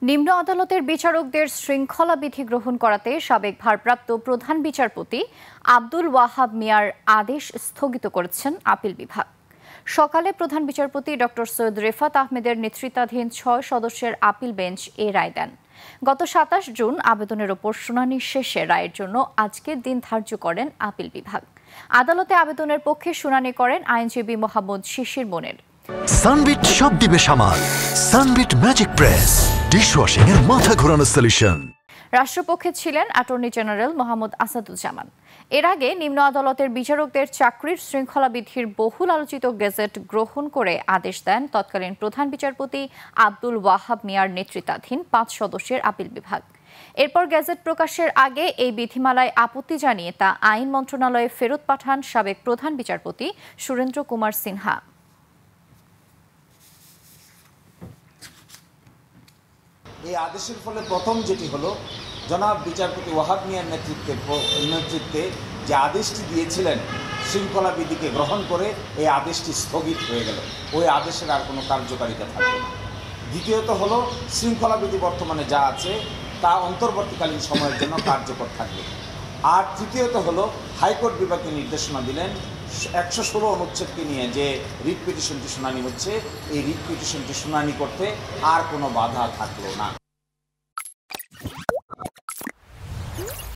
নিম্ন আদালতের বিচারকদের শৃঙ্খলা বিধি গ্রহণ করাতে সাবেক ভারপ্রাপ্ত প্রধান বিচারপতি আব্দুল ওয়াহাব মিয়ার আদেশ স্থগিত করেছেন আপিল বিভাগ। সকালে প্রধান বিচারপতি ডক্টর সৈয়দ রেফাত আহমেদের নেতৃত্বাধীন ৬ সদস্যের আপিল বেঞ্চ এ রায় দেন। গত ২৭ জুন আবেদনের ওপর শুনানি শেষে রায়ের জন্য আজকের দিন ধার্য করেন আপিল বিভাগ। আদালতে আবেদনের পক্ষে শুনানি করেন আইনজীবী মোহাম্মদ শিশির মনির। সানবিট সব দিবে সামাল। সানবিট ম্যাজিক প্রেস ডিশওয়াশিং এর মাথা ঘোরানো সলিউশন। রাষ্ট্রপক্ষে ছিলেন অ্যাটর্নি জেনারেল মোহাম্মদ আসাদুজ্জামান। এর আগে নিম্ন আদালতের বিচারকদের চাকরির শৃঙ্খলা বিধির বহুল আলোচিত গেজেট গ্রহণ করে আদেশ দেন তৎকালীন প্রধান বিচারপতি আব্দুল ওয়াহাব মিয়ার নেতৃত্বাধীন ৫ সদস্যের আপিল বিভাগ। এরপর গেজেট প্রকাশের আগে এই বিধিমালায় আপত্তি জানিয়ে তা আইন মন্ত্রণালয়ে ফেরত পাঠান সাবেক প্রধান বিচারপতি সুরেন্দ্র কুমার সিনহা। এই আদেশের ফলে প্রথম যেটি হলো, জনাব বিচারপতি ওয়াহাব মিয়ার নেতৃত্বে যে আদেশটি দিয়েছিলেন শৃঙ্খলা বিধিকে গ্রহণ করে, এই আদেশটি স্থগিত হয়ে গেল। ওই আদেশের আর কোনো কার্যকারিতা থাকবে না। দ্বিতীয়ত হলো, শৃঙ্খলা বিধি বর্তমানে যা আছে তা অন্তর্বর্তীকালীন সময়ের জন্য কার্যকর থাকবে। আর তৃতীয়ত হলো, হাইকোর্ট বিভাগকে নির্দেশনা দিলেন ১১৬ অনুচ্ছেদকে নিয়ে যে রিট পিটিশনটি শুনানি হচ্ছে, এই রিট পিটিশনটি শুনানি করতে আর কোনো বাধা থাকলো না।